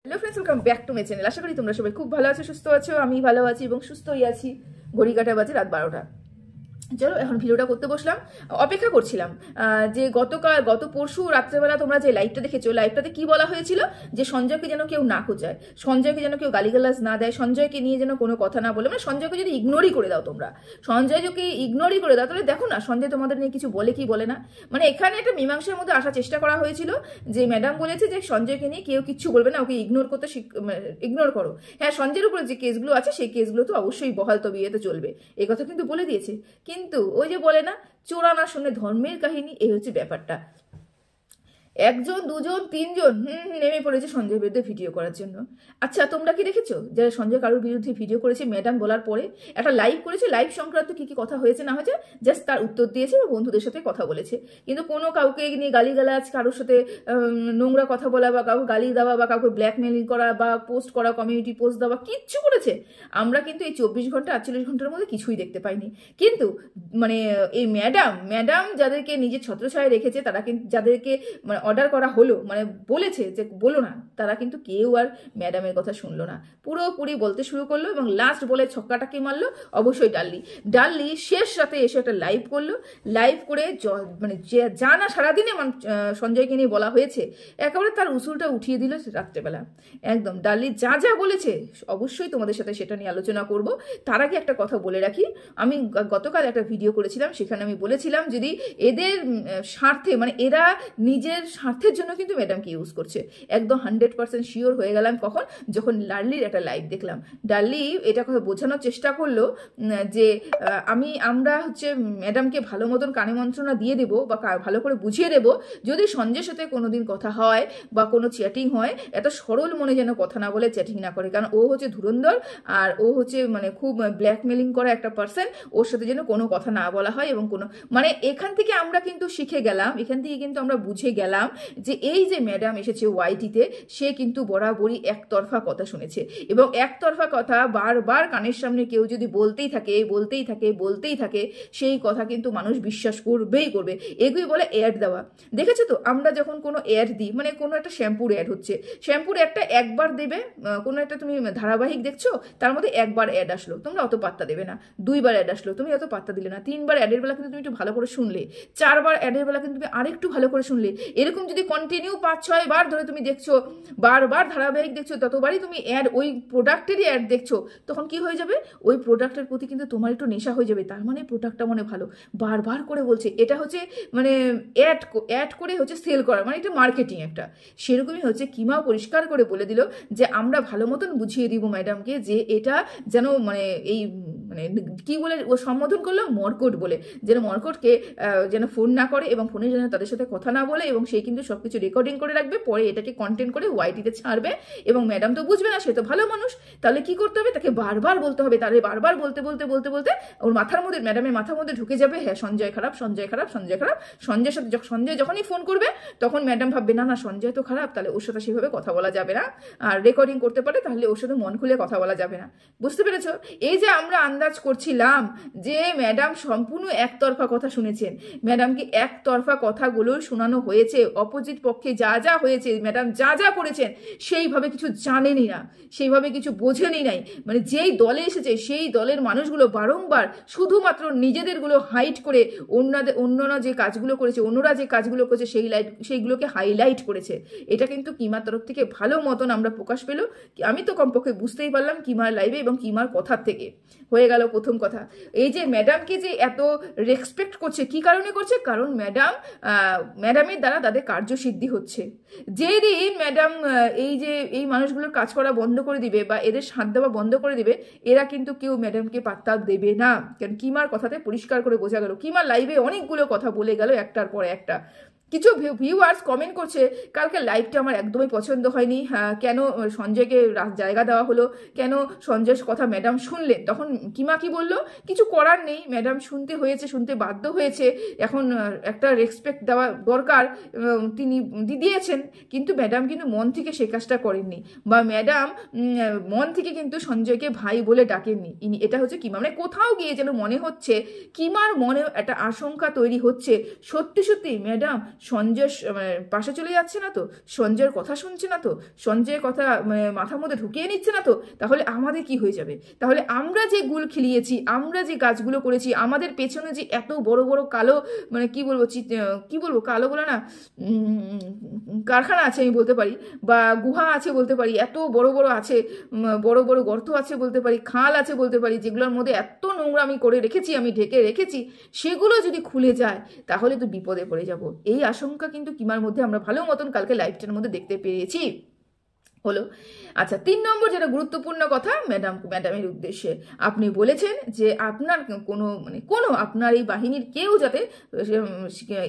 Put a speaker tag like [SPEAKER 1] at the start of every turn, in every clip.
[SPEAKER 1] Hello friends, welcome back to my channel. আশা করি তোমরা সবাই খুব ভালো আছো, সুস্থ আছো। আমি ভালো আছি এবং সুস্থই আছি। ঘড়ি কাটা বাজে রাত 12টা। চলো এখন ভিডিওটা করতে বসলাম। অপেক্ষা করছিলাম যে গত পরশু রাত্রেবেলা তোমরা যে লাইভটা দেখেছো, লাইভটাতে কি বলা হয়েছিল যে সঞ্জয়কে যেন কেউ না খোঁজায়, সঞ্জয়কে যেন কেউ গালিগালাজ না দেয়, সঞ্জয়কে নিয়ে যেন কোনো কথা না বলে, মানে সঞ্জয়কে যদি ইগনোরই করে দাও তোমরা, সঞ্জয়কে ইগনোরই করে দাও, তাহলে দেখো না সঞ্জয় তোমাদের নিয়ে কিছু বলে কি বলে না। মানে এখানে একটা মীমাংসার মধ্যে আসার চেষ্টা করা হয়েছিল যে ম্যাডাম বলেছে যে সঞ্জয়কে নিয়ে কেউ কিচ্ছু বলবে না, ওকে ইগনোর করতে ইগনোর করো। হ্যাঁ, সঞ্জয়ের উপরে যে কেসগুলো আছে সেই কেসগুলো তো অবশ্যই বহাল তবিয়েতে চলবে, এই কথা কিন্তু বলে দিয়েছে। কিন্তু ওই যে বলে না, চোরা না শুনে ধর্মের কাহিনী, এই হচ্ছে ব্যাপারটা। একজন, দুজন, তিনজন নেমে পড়েছে সঞ্জয়ের বিরুদ্ধে ভিডিও করার জন্য। আচ্ছা, তোমরা কি দেখেছো যারা সঞ্জয় কারোর বিরুদ্ধে ভিডিও করেছে, ম্যাডাম বলার পরে একটা লাইভ করেছে, লাইভ সংক্রান্ত কি কি কথা হয়েছে না হয়েছে জাস্ট তার উত্তর দিয়েছে বা বন্ধুদের সাথে কথা বলেছে, কিন্তু কোনো কাউকে নিয়ে গালিগালাজ, কারোর সাথে নোংরা কথা বলা বা কাউকে গালি দেওয়া বা কাউকে ব্ল্যাকমেলিং করা বা পোস্ট করা, কমিউনিটি পোস্ট দেওয়া, কিচ্ছু করেছে আমরা কিন্তু এই 24 ঘন্টা 48 ঘন্টার মধ্যে কিছুই দেখতে পাইনি। কিন্তু মানে এই ম্যাডাম যাদেরকে নিজের ছত্রছায়ায় রেখেছে, তারা কিন্তু যাদেরকে মানে অর্ডার করা হলো, মানে বলেছে যে বলো না, তারা কিন্তু কেউ আর ম্যাডামের কথা শুনলো না, পুরোপুরি বলতে শুরু করলো। এবং লাস্ট বলে ছক্কাটা কে মারলো? অবশ্যই ডাল্লি শেষ রাতে এসে একটা লাইভ করলো। লাইভ করে মানে যা না সারাদিনে সঞ্জয়কে নিয়ে বলা হয়েছে, একেবারে তার উসুলটা উঠিয়ে দিল রাত্রেবেলা। একদম ডাল্লি যা যা বলেছে অবশ্যই তোমাদের সাথে সেটা নিয়ে আলোচনা করব। তার আগে একটা কথা বলে রাখি, আমি গতকাল একটা ভিডিও করেছিলাম, সেখানে আমি বলেছিলাম যদি এদের স্বার্থে, মানে এরা নিজের স্বার্থের জন্য কিন্তু ম্যাডামকে ইউজ করছে। একদম 100% শিওর হয়ে গেলাম কখন, যখন ডার্লির একটা লাইভ দেখলাম। ডার্লি এটা কথা বোঝানোর চেষ্টা করলো যে আমরা হচ্ছে ম্যাডামকে ভালো মতন কানে মন্ত্রণা দিয়ে দেবো বা ভালো করে বুঝিয়ে দেবো, যদি সঞ্জয়ের সাথে কোনোদিন কথা হয় বা কোনো চ্যাটিং হয়, এত সরল মনে যেন কথা না বলে, চ্যাটিং না করে, কারণ ও হচ্ছে ধুরন্ধর আর ও হচ্ছে মানে খুব ব্ল্যাকমেলিং করা একটা পার্সন। ওর সাথে যেন কোনো কথা না বলা হয় এবং কোনো মানে এখান থেকে আমরা কিন্তু শিখে গেলাম, এখান থেকে কিন্তু আমরা বুঝে গেলাম যে এই যে ম্যাডাম এসেছে ওয়াইটিতে, সে কিন্তু বরাবরই একতরফা কথা শুনেছে এবং একতরফা কথা বারবার কানের সামনে কেউ যদি বলতেই থাকে সেই কথা কিন্তু মানুষ বিশ্বাস করবেই করবে। এগুলি বলে অ্যাড দেওয়া। দেখেছো তো, আমরা যখন কোনো অ্যাড দিই, মানে কোনো একটা শ্যাম্পুর অ্যাড হচ্ছে, শ্যাম্পুর একটা একবার দেবে, কোনো একটা তুমি ধারাবাহিক দেখছো, তার মধ্যে একবার অ্যাড আসলো, তোমরা অত পাত্তা দেবে না। দুইবার অ্যাড আসলো, তুমি অত পাত্তা দিলে না। তিনবার অ্যাডের বেলা কিন্তু তুমি একটু ভালো করে শুনলে। চারবার অ্যাডের বেলা কিন্তু তুমি আরেকটু ভালো করে শুনলে। এরকম যদি কন্টিনিউ 5-6 বার ধরে তুমি দেখছো, বারবার ধারাবাহিক দেখছো, ততবারই তুমি অ্যাড, ওই প্রোডাক্টেরই অ্যাড দেখছো, তখন কি হয়ে যাবে? ওই প্রোডাক্টের প্রতি কিন্তু তোমার একটু নেশা হয়ে যাবে। তার মানে প্রোডাক্টটা মনে ভালো, বারবার করে বলছে, এটা হচ্ছে মানে অ্যাড করে হচ্ছে সেল করা, মানে এটা মার্কেটিং একটা। সেরকমই হচ্ছে কিমাও পরিষ্কার করে বলে দিল যে আমরা ভালো মতন বুঝিয়ে দিব ম্যাডামকে যে এটা যেন মানে এই মানে কি বলে ও সম্বোধন করলো, মর্কট বলে, যেন মর্কটকে যেন ফোন না করে এবং ফোনে যেন তাদের সাথে কথা না বলে, এবং সে কিন্তু সবকিছু রেকর্ডিং করে রাখবে, পরে এটাকে কন্টেন্ট করে ওয়াইটিতে ছাড়বে। এবং ম্যাডাম তো বুঝবে না, সে তো ভালো মানুষ, তাহলে কি করতে হবে? তাকে বারবার বলতে হবে। তাহলে বারবার বলতে ওর মাথার মধ্যে, ম্যাডামের মাথার মধ্যে ঢুকে যাবে, হ্যাঁ সঞ্জয় খারাপ। সঞ্জয়ের সাথে সঞ্জয় যখনই ফোন করবে তখন ম্যাডাম ভাববে না না সঞ্জয় তো খারাপ, তাহলে ওর সাথে সেভাবে কথা বলা যাবে না, আর রেকর্ডিং করতে পারে, তাহলে ওর সাথে মন খুলে কথা বলা যাবে না। বুঝতে পেরেছো? এই যে আমরা আন্দাজ করছিলাম যে ম্যাডাম সম্পূর্ণ একতরফা কথা শুনেছেন, ম্যাডামকে একতরফা কথাগুলো শোনানো হয়েছে, অপোজিট পক্ষে যা যা হয়েছে, ম্যাডাম যা যা করেছেন সেইভাবে কিছু জানেনই না, সেইভাবে কিছু বোঝেনই নাই। মানে যেই দলে এসেছে সেই দলের মানুষগুলো বারংবার শুধুমাত্র নিজেদেরগুলো হাইট করে অন্যরা যে কাজগুলো করেছে, অন্যরা যে কাজগুলো করেছে সেইগুলোকে হাইলাইট করেছে। এটা কিন্তু কিমার তরফ থেকে ভালো মতন আমরা প্রকাশ পেল, আমি তো কমপক্ষে বুঝতেই পারলাম কিমার লাইভে এবং কিমার কথার থেকে। হয়ে গেল প্রথম কথা। এই যে ম্যাডামকে যে এত রেসপেক্ট করছে, কি কারণে করছে? কারণ ম্যাডামের দ্বারা তাদের কার্যসিদ্ধি হচ্ছে। যেদিন ম্যাডাম এই মানুষগুলোর কাজ করা বন্ধ করে দিবে বা এদের সাথ দেওয়া বন্ধ করে দিবে, এরা কিন্তু কেউ ম্যাডামকে পাত্তা দেবে না। কারণ কিমার কথাতে পরিষ্কার করে বোঝা গেল, কিমার লাইভে অনেকগুলো কথা বলে গেল একটার পর একটা। কিছু ভিউয়ার্স কমেন্ট করছে কালকে লাইভটা আমার একদমই পছন্দ হয়নি, কেন সঞ্জয়কে জায়গা দেওয়া হলো, কেন সঞ্জয়ের কথা ম্যাডাম শুনলেন? তখন কিমা কি বললো, কিছু করার নেই, ম্যাডাম শুনতে বাধ্য হয়েছে, এখন একটা রেসপেক্ট দেওয়া দরকার, তিনি দিয়েছেন, কিন্তু ম্যাডাম কিন্তু মন থেকে সে কাজটা করেননি, বা ম্যাডাম মন থেকে কিন্তু সঞ্জয়কে ভাই বলে ডাকেননি। এটা হচ্ছে কিমা, মানে কোথাও গিয়ে যেন মনে হচ্ছে কিমার মনে একটা আশঙ্কা তৈরি হচ্ছে, সত্যি সত্যি ম্যাডাম সঞ্জয় মানে পাশে চলে যাচ্ছে না তো, সঞ্জয়ের কথা শুনছে না তো, সঞ্জয়ের কথা মাথার মধ্যে ঢুকিয়ে নিচ্ছে না তো, তাহলে আমাদের কি হয়ে যাবে? তাহলে আমরা যে গুল খিলিয়েছি, আমরা যে কাজগুলো করেছি, আমাদের পেছনে যে এত বড় বড় কালো মানে কি বলবো কালো বলে না, কারখানা আছে আমি বলতে পারি, বা গুহা আছে বলতে পারি, এত বড় বড় আছে, বড় বড় গর্ত আছে বলতে পারি, খাল আছে বলতে পারি, যেগুলোর মধ্যে এত নোংরা আমি করে রেখেছি, আমি ঢেকে রেখেছি, সেগুলো যদি খুলে যায় তাহলে তো বিপদে পড়ে যাব। এই আশঙ্কা কিন্তু কিমার মধ্যে আমরা ভালো মতন কালকে লাইভটার মধ্যে দেখতে পেয়েছি। হলো। আচ্ছা, 3 নম্বর যেটা গুরুত্বপূর্ণ কথা ম্যাডামের উদ্দেশ্যে, আপনি বলেছেন যে আপনার কোনো আপনার এই বাহিনীর কেউ যাতে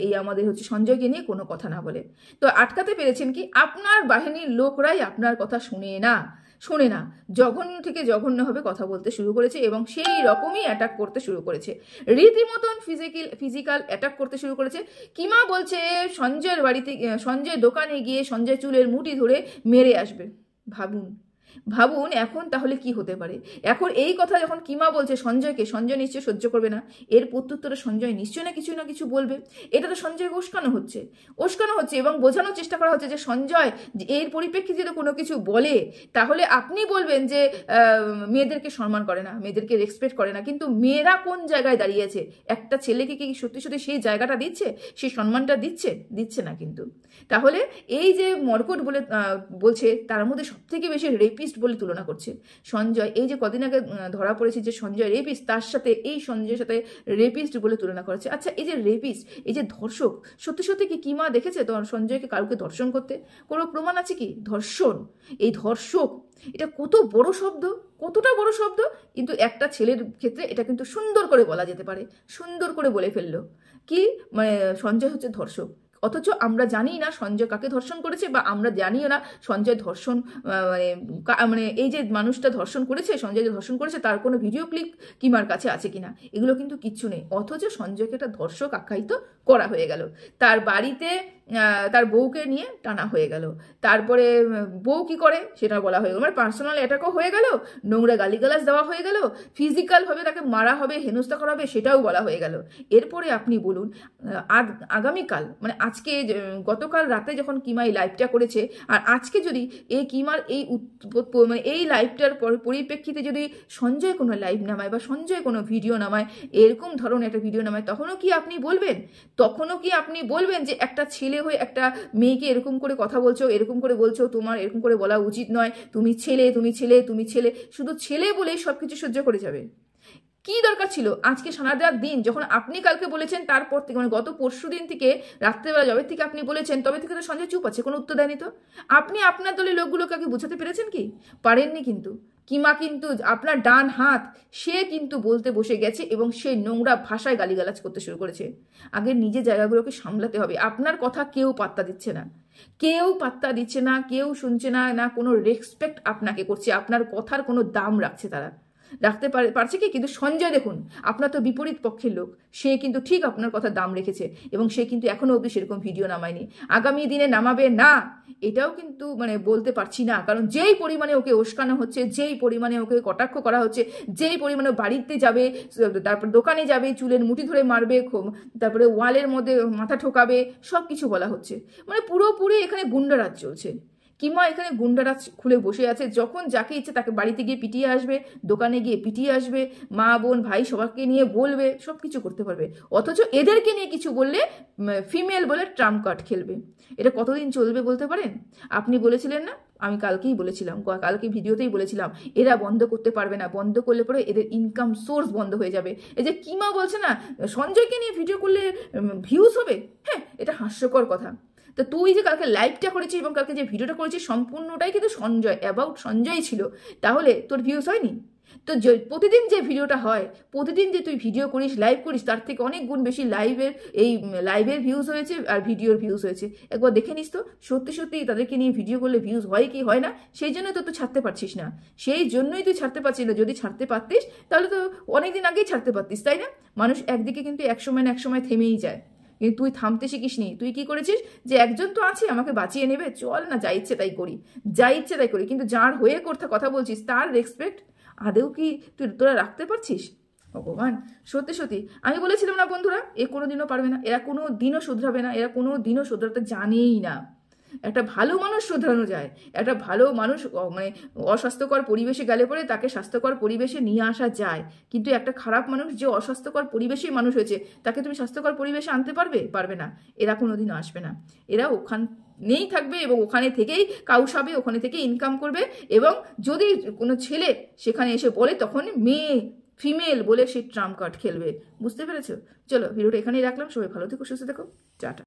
[SPEAKER 1] এই আমাদের হচ্ছে সঞ্জয়কে নিয়ে কোনো কথা না বলে। তো আটকাতে পেরেছেন কি? আপনার বাহিনীর লোকরাই আপনার কথা শোনে না, জঘন্য থেকে জঘন্যভাবে কথা বলতে শুরু করেছে এবং সেই রকমই অ্যাটাক করতে শুরু করেছে, রীতিমতন ফিজিক্যাল অ্যাটাক করতে শুরু করেছে। কিমা বলছে সঞ্জয়ের বাড়িতে, সঞ্জয়ের দোকানে গিয়ে সঞ্জয় চুলের মুঠি ধরে মেরে আসবে। ভাবুন এখন তাহলে কি হতে পারে। এখন এই কথা যখন কিমা বলছে সঞ্জয়কে, সঞ্জয় নিশ্চয় সহ্য করবে না, এর প্রত্যুত্তরে সঞ্জয় নিশ্চয় না কিছু বলবে। এটা তো সঞ্জয়কে ওস্কানো হচ্ছে এবং বোঝানোর চেষ্টা করা হচ্ছে যে সঞ্জয় এর পরিপ্রেক্ষিতে যদি কোনো কিছু বলে তাহলে আপনি বলবেন যে মেয়েদেরকে সম্মান করে না, মেয়েদেরকে রেসপেক্ট করে না, কিন্তু মেয়েরা কোন জায়গায় দাঁড়িয়েছে? একটা ছেলেকে কি সত্যি সত্যি সেই জায়গাটা দিচ্ছে, সেই সম্মানটা দিচ্ছে না কিন্তু। তাহলে এই যে মর্কট বলছে তার মধ্যে সব থেকে বেশি রেপিস্ট বলে তুলনা করছে সঞ্জয়। এই যে কদিন আগে ধরা পড়েছে যে সঞ্জয় রেপিস্ট, তার সাথে এই সঞ্জয়ের সাথে রেপিস্ট বলে তুলনা করেছে। আচ্ছা, এই যে রেপিস্ট, এই যে ধর্ষক, সত্যি কি কিমা দেখেছে তো সঞ্জয়কে কাউকে ধর্ষণ করতে? কোনো প্রমাণ আছে কি? ধর্ষণ, এই ধর্ষক, এটা কতটা বড় শব্দ, কিন্তু একটা ছেলের ক্ষেত্রে এটা কিন্তু সুন্দর করে বলা যেতে পারে, সুন্দর করে বলে ফেললো কি সঞ্জয় হচ্ছে ধর্ষক। অথচ আমরা জানি না সঞ্জয় কাকে ধর্ষণ করেছে, বা আমরা জানিও না সঞ্জয় ধর্ষণ এই যে মানুষটা ধর্ষণ করেছে, সঞ্জয় যে ধর্ষণ করেছে তার কোনো ভিডিও ক্লিপ কিমার কাছে আছে কিনা, এগুলো কিন্তু কিচ্ছু নেই। অথচ সঞ্জয়কে একটা ধর্ষক আখ্যায়িত করা হয়ে গেল, তার বাড়িতে তার বউকে নিয়ে টানা হয়ে গেল, তারপরে বউ কি করে সেটা বলা হয়ে গেল, মানে পার্সোনাল অ্যাটাকও হয়ে গেল, নোংরা গালিগালাজ দেওয়া হয়ে গেল, ফিজিক্যালভাবে তাকে মারা হবে, হেনস্থা করা হবে সেটাও বলা হয়ে গেল। এরপরে আপনি বলুন আগামীকাল মানে আজকে গতকাল রাতে যখন কিমা এই লাইভটা করেছে, আর আজকে যদি এই কিমার এই লাইভটার পরিপ্রেক্ষিতে যদি সঞ্জয় কোনো লাইভ নামায় বা সঞ্জয় কোনো ভিডিও নামায়, এরকম ধরনের একটা ভিডিও নামায়, তখনও কি আপনি বলবেন যে একটা ছেলে হয়ে একটা মেয়েকে এরকম করে কথা বলছো, এরকম করে বলছো, তোমার এরকম করে বলা উচিত নয়, তুমি ছেলে, শুধু ছেলে বলেই সবকিছু সহ্য করে যাবে? কি দরকার ছিল আজকে সারাটা দিন, যখন আপনি কালকে বলেছেন, তারপর থেকে মানে গত পরশু দিন থেকে রাত্রেবেলা যবে থেকে আপনি বলেছেন তবে থেকে তো সঞ্জয় চুপ আছে, কোনো উত্তর দেয়নি। তো আপনি আপনার দলের লোকগুলোকে আগে বোঝাতে পেরেছেন কি? পারেননি। কিন্তু কিমা কিন্তু আপনার ডান হাত, সে কিন্তু বলতে বসে গেছে এবং সে নোংরা ভাষায় গালিগালাজ করতে শুরু করেছে। আগে নিজের জায়গাগুলোকে সামলাতে হবে। আপনার কথা কেউ পাত্তা দিচ্ছে না, কেউ শুনছে না, কোনো রেসপেক্ট আপনাকে করছে, আপনার কথার কোনো দাম রাখতে পারছে কি? কিন্তু সঞ্জয় দেখুন, আপনার তো বিপরীত পক্ষের লোক, সে কিন্তু ঠিক আপনার কথা দাম রেখেছে এবং সে কিন্তু এখনো অবধি সেরকম ভিডিও নামায়নি, আগামী দিনে নামাবে না, এটাও কিন্তু বলতে পারছি না। কারণ যেই পরিমাণে ওকে উস্কানো হচ্ছে, যেই পরিমাণে ওকে কটাক্ষ করা হচ্ছে, যেই পরিমাণে বাড়িতে যাবে, তারপর দোকানে যাবে, চুলের মুঠি ধরে মারবে, তারপরে ওয়ালের মধ্যে মাথা ঠোকাবে, সব কিছু বলা হচ্ছে, পুরোপুরি এখানে গুন্ডারাজ চলছে। কিমা এখানে গুন্ডারাজ খুলে বসে আছে, যখন যাকে ইচ্ছে তাকে বাড়িতে গিয়ে পিটিয়ে আসবে, দোকানে গিয়ে পিটিয়ে আসবে, মা বোন ভাই সবাইকে নিয়ে বলবে, সব কিছু করতে পারবে। অথচ এদেরকে নিয়ে কিছু বললে ফিমেল বলে ট্রাম্প কার্ড খেলবে। এটা কতদিন চলবে বলতে পারেন? আপনি বলেছিলেন না, আমি কালকেই বলেছিলাম, কালকে ভিডিওতেই বলেছিলাম, এরা বন্ধ করতে পারবে না, বন্ধ করলে পরে এদের ইনকাম সোর্স বন্ধ হয়ে যাবে। এই যে কিমা বলছে না সঞ্জয়কে নিয়ে ভিডিও করলে ভিউজ হবে, হ্যাঁ এটা হাস্যকর কথা। তো তুই যে কালকে লাইভটা করেছিস এবং কালকে যে ভিডিওটা করেছিস সম্পূর্ণটাই কিন্তু অ্যাবাউট সঞ্জয় ছিল, তাহলে তোর ভিউজ হয়নি? তো প্রতিদিন যে ভিডিওটা হয়, প্রতিদিন যে তুই ভিডিও করিস, লাইভ করিস, তার থেকে অনেক গুণ বেশি লাইভের ভিউজ হয়েছে আর ভিডিওর ভিউজ হয়েছে। একবার দেখে নিস তো, সত্যি তাদেরকে নিয়ে ভিডিও করলে ভিউজ হয় কি হয় না, সেই জন্য তো তুই ছাড়তে পারছিস না, সেই জন্যই তুই ছাড়তে পারছিস না। যদি ছাড়তে পারতিস তাহলে তো অনেকদিন আগেই ছাড়তে পারতিস, তাই না? মানুষ একদিকে কিন্তু এক সময় থেমেই যায়, কিন্তু তুই থামতে শিখিসনি। তুই কি করেছিস যে একজন তো আছে আমাকে বাঁচিয়ে নেবে, চল না যা ইচ্ছে তাই করি, কিন্তু যার হয়ে কথা বলছিস তার রেসপেক্ট আদেও কি তোরা রাখতে পারছিস? ভগবান, সত্যি সত্যি আমি বলেছিলাম না বন্ধুরা, এ কোনো দিনও পারবে না, এরা কোনো দিনও শুধরাবে না, এরা কোনো দিনও শুধরাতে জানেই না। একটা ভালো মানুষ শুধরানো যায়, একটা ভালো মানুষ মানে অস্বাস্থ্যকর পরিবেশে গেলে পরে তাকে স্বাস্থ্যকর পরিবেশে নিয়ে আসা যায়, কিন্তু একটা খারাপ মানুষ যে অস্বাস্থ্যকর পরিবেশেই মানুষ হয়েছে তাকে তুমি স্বাস্থ্যকর পরিবেশে আনতে পারবে না। এরা কোনোদিনও আসবে না, এরা ওখানেই থাকবে এবং ওখানে থেকেই কাউসাবে, ওখানে থেকে ইনকাম করবে। এবং যদি কোনো ছেলে সেখানে এসে বলে তখন মেয়ে ফিমেল বলে সে ট্রাম্প কার্ড খেলবে। বুঝতে পেরেছো? চলো ভিডিওটা এখানেই রাখলাম, সবাই ভালো থেকো, সুস্থ থেকো, টাটা।